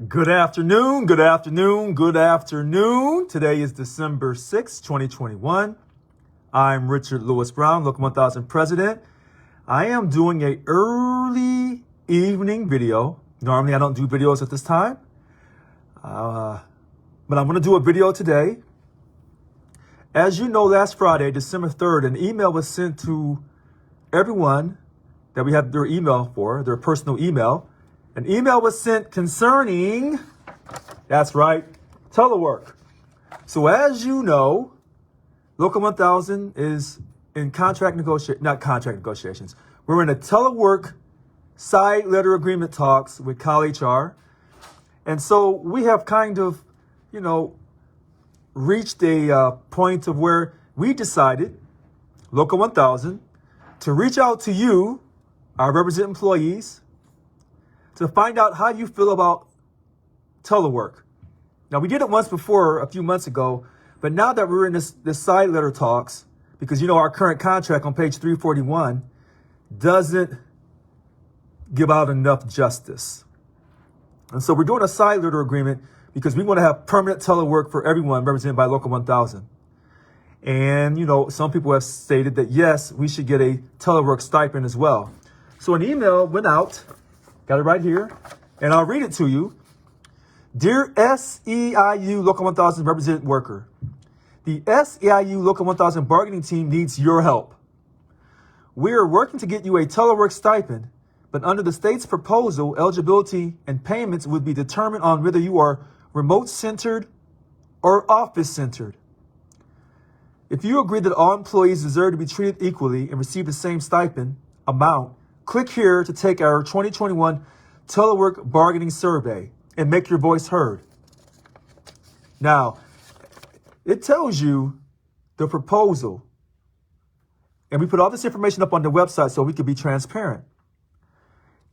Good afternoon, good afternoon, good afternoon. Today is December 6th, 2021. I'm Richard Lewis Brown, Local 1000 President. I am doing a early evening video. Normally I don't do videos at this time, but I'm going to do a video today. As you know, last Friday, December 3rd, an email was sent to everyone that we have their email for, their personal email. An email was sent concerning, that's right, Telework. So as you know, Local 1000 is in not contract negotiations. We're in a Telework side letter agreement talks with CalHR. And so we have kind of, reached a point of where we decided, Local 1000, to reach out to you, our representative employees, to find out how you feel about Telework. Now, we did it once before a few months ago, but now that we're in this side letter talks, because our current contract on page 341 doesn't give out enough justice. And so we're doing a side letter agreement because we want to have permanent Telework for everyone represented by Local 1000. And, some people have stated that, yes, we should get a Telework stipend as well. So an email went out. Got it right here, and I'll read it to you. Dear SEIU Local 1000 representative worker, the SEIU Local 1000 bargaining team needs your help. We are working to get you a Telework stipend, but under the state's proposal, eligibility and payments would be determined on whether you are remote-centered or office-centered. If you agree that all employees deserve to be treated equally and receive the same stipend amount, click here to take our 2021 Telework Bargaining Survey and make your voice heard. Now, it tells you the proposal, and we put all this information up on the website so we can be transparent.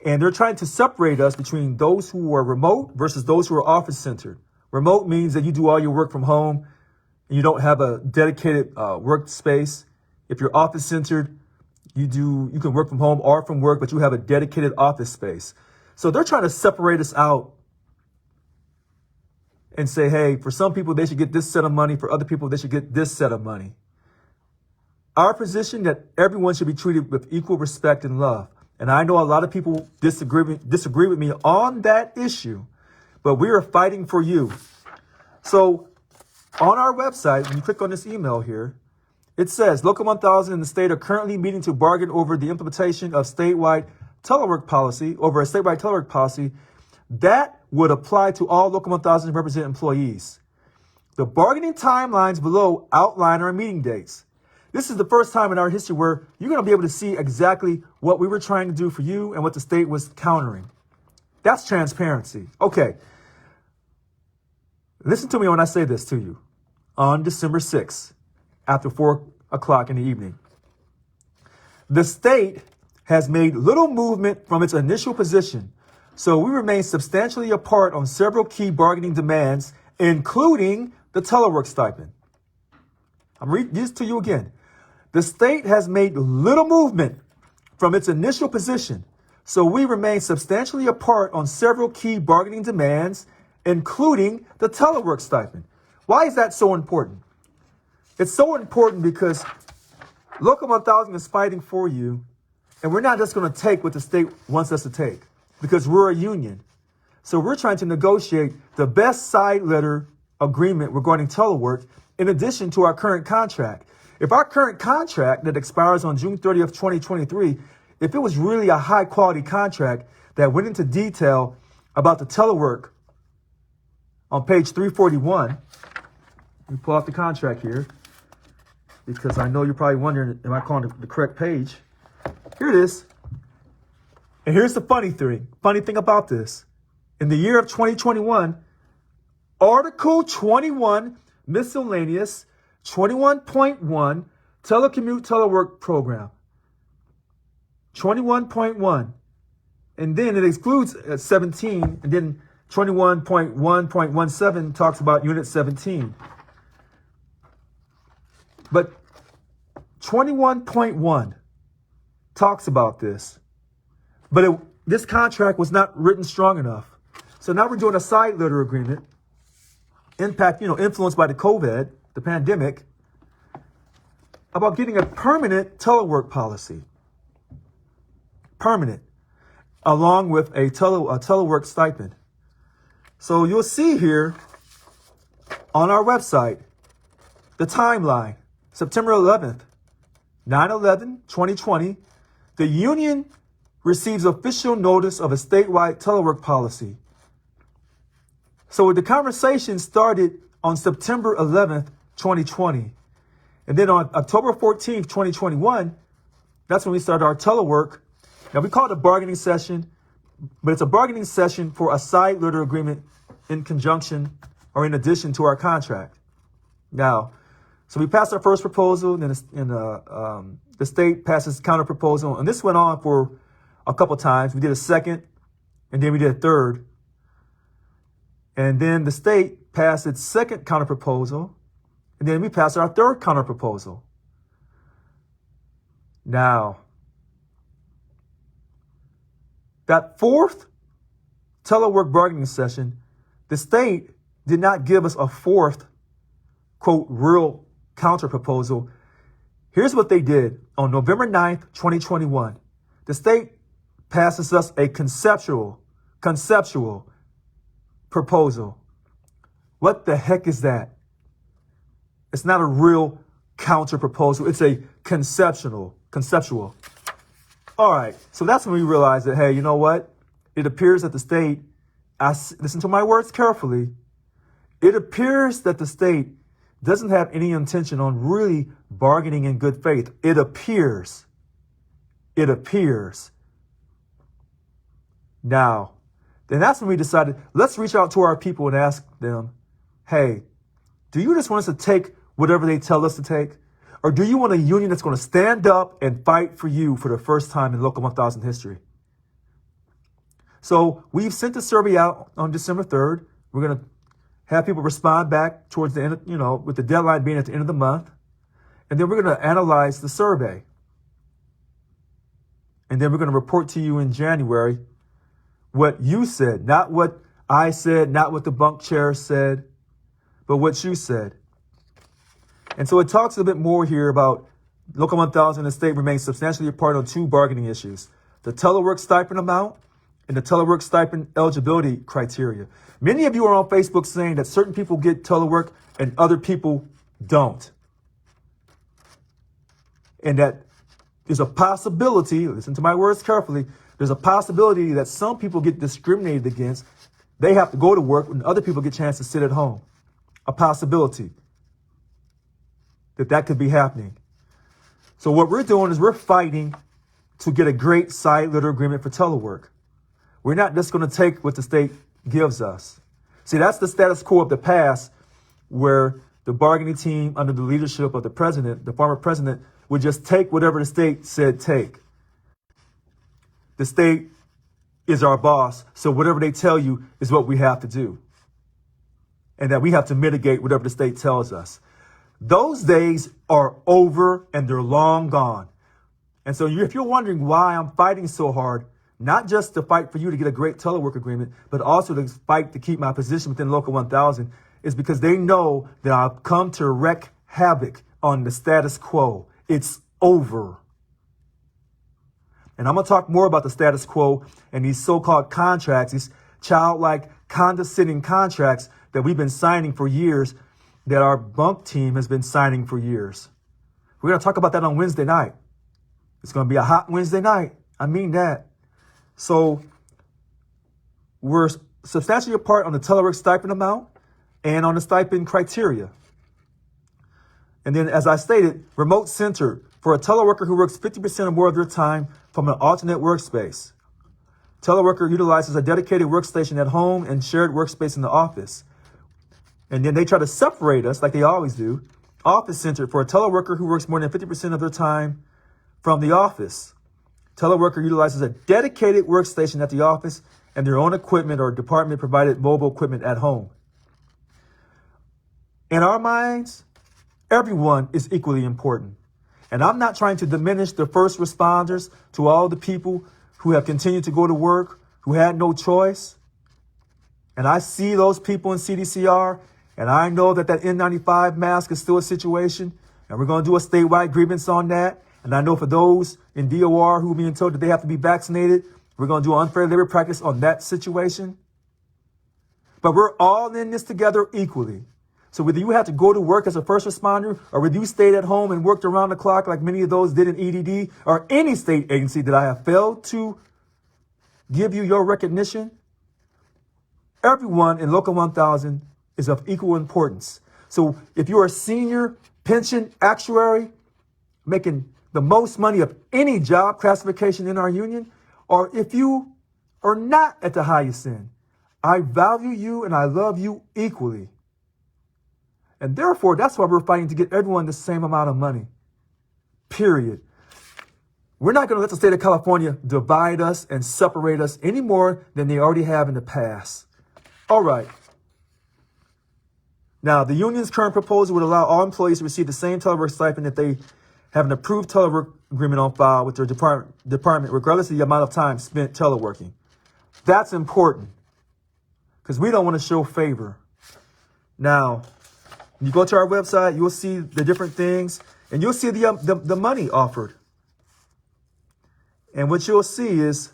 And they're trying to separate us between those who are remote versus those who are office-centered. Remote means that you do all your work from home and you don't have a dedicated workspace. If you're office-centered, you can work from home or from work, but you have a dedicated office space. So they're trying to separate us out and say, hey, for some people, they should get this set of money. For other people, they should get this set of money. Our position that everyone should be treated with equal respect and love. And I know a lot of people disagree with me on that issue, but we are fighting for you. So on our website, when you click on this email here, it says Local 1000 and the state are currently meeting to bargain over the implementation of a statewide Telework policy that would apply to all Local 1000 represented employees. The bargaining timelines below outline our meeting dates. This is the first time in our history where you're going to be able to see exactly what we were trying to do for you and what the state was countering. That's transparency. Okay. Listen to me when I say this to you. On December 6th, after 4 o'clock in the evening, the state has made little movement from its initial position, so we remain substantially apart on several key bargaining demands, including the Telework stipend. I'm reading this to you again. The state has made little movement from its initial position, so we remain substantially apart on several key bargaining demands, including the Telework stipend. Why is that so important? It's so important because Local 1000 is fighting for you, and we're not just going to take what the state wants us to take because we're a union. So we're trying to negotiate the best side letter agreement regarding Telework in addition to our current contract. If our current contract that expires on June 30th, 2023, if it was really a high quality contract that went into detail about the Telework on page 341, let me pull out the contract here, because I know you're probably wondering, am I calling the correct page? Here it is. And here's the funny thing about this. In the year of 2021, Article 21, Miscellaneous, 21.1, Telecommute Telework Program. 21.1. And then it excludes 17, and then 21.1.17 talks about Unit 17. But 21.1 talks about this. But this contract was not written strong enough. So now we're doing a side letter agreement, influenced by the pandemic, about getting a permanent telework policy. Permanent, along with a telework stipend. So you'll see here on our website, the timeline, September 11th, 9/11/2020, the union receives official notice of a statewide telework policy. So the conversation started on September 11th, 2020. And then on October 14th, 2021, that's when we started our telework. Now we call it a bargaining session, but it's a bargaining session for a side letter agreement in conjunction or in addition to our contract. Now, so we passed our first proposal, and then the state passes counter proposal, and this went on for a couple times. We did a second, and then we did a third. And then the state passed its second counter proposal, and then we passed our third counter proposal. Now, that fourth telework bargaining session, the state did not give us a fourth, quote, real counter proposal. Here's what they did. On November 9th, 2021, the state passes us a conceptual proposal. What the heck is that? It's not a real counter proposal. It's a conceptual. All right. So that's when we realized that, hey, you know what? It appears that the state, listen to my words carefully. It appears that the state doesn't have any intention on really bargaining in good faith. It appears. Now, then that's when we decided, let's reach out to our people and ask them, hey, do you just want us to take whatever they tell us to take? Or do you want a union that's going to stand up and fight for you for the first time in Local 1000 history? So we've sent the survey out on December 3rd. We're going to have people respond back towards the end, with the deadline being at the end of the month. And then we're going to analyze the survey. And then we're going to report to you in January what you said, not what I said, not what the bunk chair said, but what you said. And so it talks a bit more here about Local 1000 and the state remains substantially apart on two bargaining issues: the telework stipend amount and the telework stipend eligibility criteria. Many of you are on Facebook saying that certain people get telework and other people don't. And that there's a possibility, listen to my words carefully, there's a possibility that some people get discriminated against. They have to go to work and other people get a chance to sit at home. A possibility that could be happening. So what we're doing is we're fighting to get a great side letter agreement for telework. We're not just going to take what the state gives us. See, that's the status quo of the past, where the bargaining team under the leadership of the president, the former president, would just take whatever the state said take. The state is our boss, so whatever they tell you is what we have to do. And that we have to mitigate whatever the state tells us. Those days are over and they're long gone. And so if you're wondering why I'm fighting so hard, not just to fight for you to get a great telework agreement, but also to fight to keep my position within Local 1000, is because they know that I've come to wreak havoc on the status quo. It's over. And I'm going to talk more about the status quo and these so-called contracts, these childlike, condescending contracts that we've been signing for years, that our bunk team has been signing for years. We're going to talk about that on Wednesday night. It's going to be a hot Wednesday night. I mean that. So we're substantially apart on the telework stipend amount and on the stipend criteria. And then, as I stated, remote centered for a teleworker who works 50% or more of their time from an alternate workspace. Teleworker utilizes a dedicated workstation at home and shared workspace in the office. And then they try to separate us, like they always do. Office centered for a teleworker who works more than 50% of their time from the office. Teleworker utilizes a dedicated workstation at the office and their own equipment or department provided mobile equipment at home. In our minds, everyone is equally important. And I'm not trying to diminish the first responders, to all the people who have continued to go to work, who had no choice. and I see those people in CDCR, and I know that N95 mask is still a situation, and we're going to do a statewide grievance on that. And I know for those in DOR who are being told that they have to be vaccinated, we're going to do unfair labor practice on that situation. But we're all in this together equally. So whether you have to go to work as a first responder or whether you stayed at home and worked around the clock like many of those did in EDD or any state agency that I have failed to give you your recognition, everyone in Local 1000 is of equal importance. So if you're a senior pension actuary making the most money of any job classification in our union, or if you are not at the highest end, I value you and I love you equally. And therefore, that's why we're fighting to get everyone the same amount of money. Period. We're not going to let the state of California divide us and separate us any more than they already have in the past. All right. Now, the union's current proposal would allow all employees to receive the same telework stipend if they have an approved telework agreement on file with their department, regardless of the amount of time spent teleworking. That's important because we don't want to show favor. Now, when you go to our website, you'll see the different things, and you'll see the money offered. And what you'll see is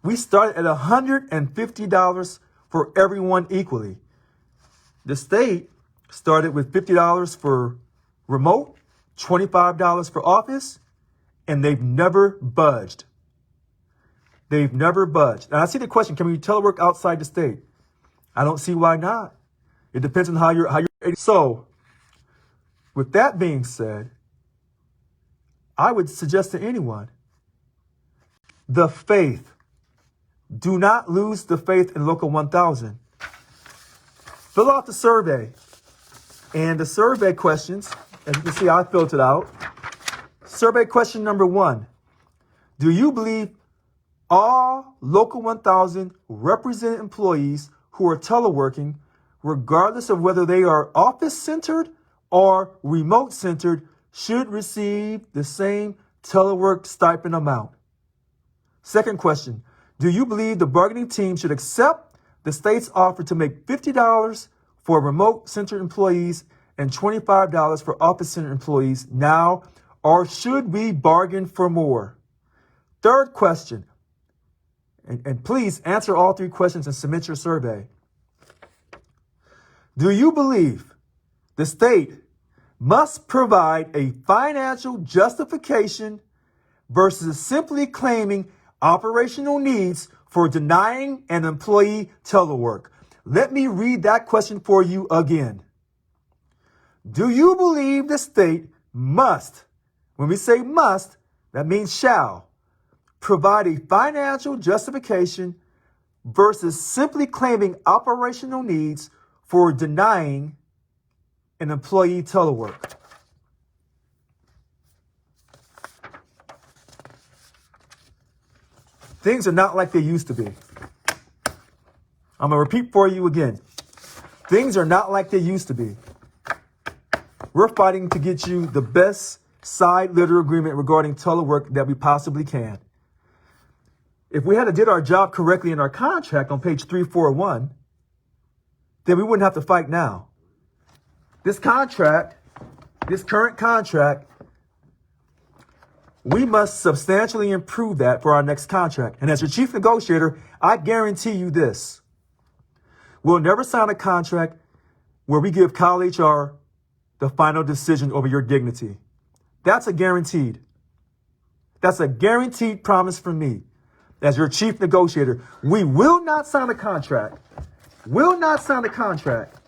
we start at $150 for everyone equally. The state started with $50 for remote, $25 for office, and they've never budged. They've never budged. And I see the question, can we telework outside the state? I don't see why not. It depends on how you're. So, with that being said, I would suggest to anyone, the faith. Do not lose the faith in Local 1000. Fill out the survey. And the survey questions, as you can see, I filled it out. Survey question number 1. Do you believe all Local 1000 represented employees who are teleworking, regardless of whether they are office-centered or remote-centered, should receive the same telework stipend amount? Second question, do you believe the bargaining team should accept the state's offer to make $50 for remote-centered employees and $25 for office-centered employees now, or should we bargain for more? Third question, and please answer all 3 questions and submit your survey. Do you believe the state must provide a financial justification versus simply claiming operational needs for denying an employee telework? Let me read that question for you again. Do you believe the state must, when we say must, that means shall, provide a financial justification versus simply claiming operational needs for denying an employee telework? Things are not like they used to be. I'm going to repeat for you again. Things are not like they used to be. We're fighting to get you the best side letter agreement regarding telework that we possibly can. If we had did our job correctly in our contract on page 341, then we wouldn't have to fight now. This contract, this current contract, we must substantially improve that for our next contract. And as your chief negotiator, I guarantee you this. We'll never sign a contract where we give Cal HR the final decision over your dignity. That's a guaranteed. That's a guaranteed promise from me. As your chief negotiator, we will not sign a contract. Will not sign a contract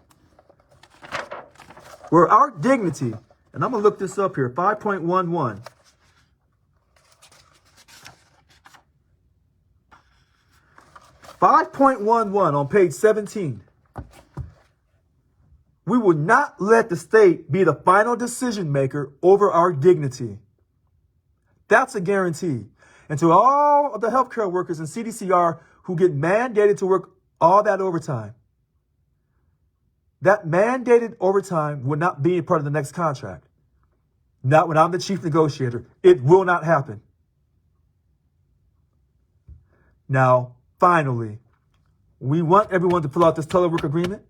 where our dignity, and I'm going to look this up here, 5.11. 5.11 on page 17. We will not let the state be the final decision maker over our dignity. That's a guarantee. And to all of the healthcare workers in CDCR who get mandated to work all that overtime, that mandated overtime will not be a part of the next contract. Not when I'm the chief negotiator. It will not happen. Now, finally, We want everyone to fill out this telework agreement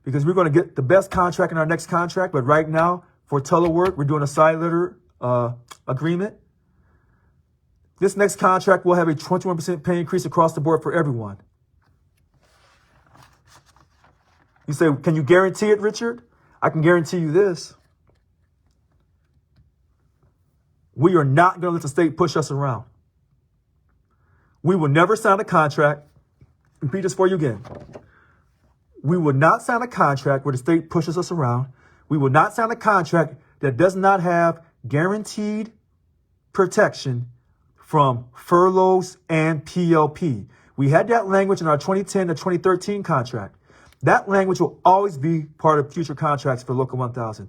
because we're going to get the best contract in our next contract. But right now, for telework, we're doing a side letter agreement. This next contract will have a 21% pay increase across the board for everyone. You say, can you guarantee it, Richard? I can guarantee you this. We are not going to let the state push us around. We will never sign a contract. Repeat this for you again. We will not sign a contract where the state pushes us around. We will not sign a contract that does not have guaranteed protection from furloughs and PLP. We had that language in our 2010 to 2013 contract. That language will always be part of future contracts for Local 1000.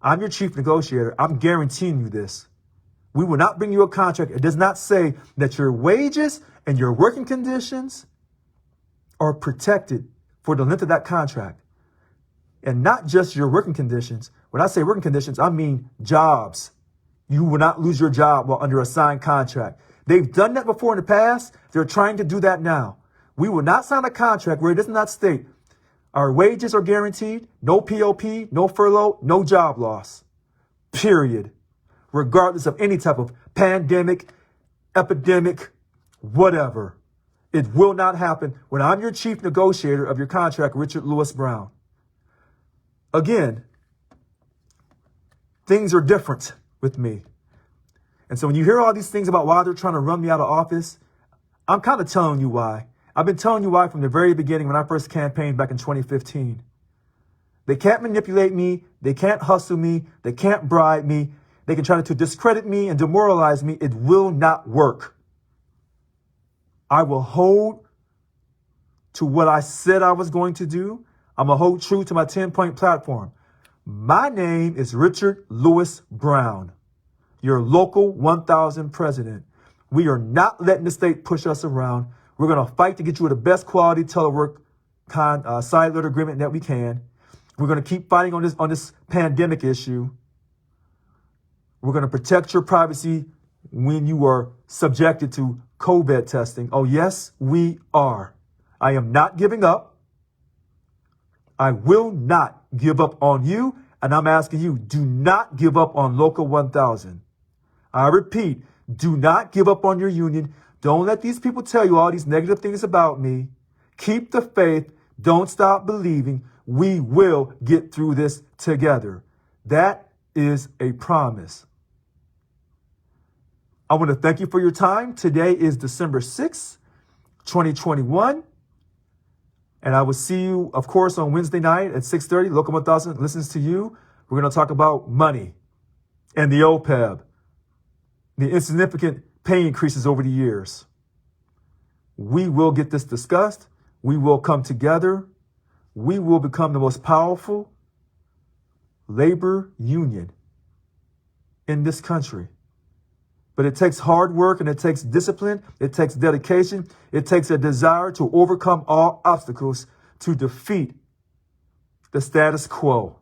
I'm your chief negotiator. I'm guaranteeing you this. We will not bring you a contract. It does not say that your wages and your working conditions are protected for the length of that contract. And not just your working conditions. When I say working conditions, I mean jobs. You will not lose your job while under a signed contract. They've done that before in the past. They're trying to do that now. We will not sign a contract where it does not state our wages are guaranteed, no POP, no furlough, no job loss, period. Regardless of any type of pandemic, epidemic, whatever. It will not happen when I'm your chief negotiator of your contract, Richard Lewis Brown. Again, things are different with me. And so when you hear all these things about why they're trying to run me out of office, I'm kind of telling you why. I've been telling you why from the very beginning when I first campaigned back in 2015. They can't manipulate me. They can't hustle me. They can't bribe me. They can try to discredit me and demoralize me. It will not work. I will hold to what I said I was going to do. I'm going to hold true to my 10-point platform. My name is Richard Lewis Brown, your local 1000 president. We are not letting the state push us around. We're going to fight to get you the best quality telework side letter agreement that we can. We're going to keep fighting on this pandemic issue. We're going to protect your privacy when you are subjected to COVID testing. Oh, yes, we are. I am not giving up. I will not give up on you. And I'm asking you, do not give up on Local 1000. I repeat, do not give up on your union. Don't let these people tell you all these negative things about me. Keep the faith. Don't stop believing. We will get through this together. That is a promise. I want to thank you for your time. Today is December 6th, 2021. And I will see you, of course, on Wednesday night at 6:30. Local 1000 listens to you. We're going to talk about money and the OPEB, the insignificant pay increases over the years. We will get this discussed. We will come together. We will become the most powerful labor union in this country. But it takes hard work and it takes discipline. It takes dedication. It takes a desire to overcome all obstacles to defeat the status quo.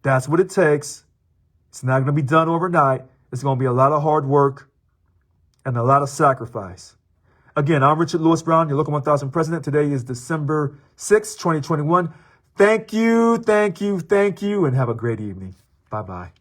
That's what it takes. It's not going to be done overnight. It's going to be a lot of hard work and a lot of sacrifice. Again, I'm Richard Lewis Brown, your Local 1000 president. Today is December 6th, 2021. Thank you, and have a great evening. Bye-bye.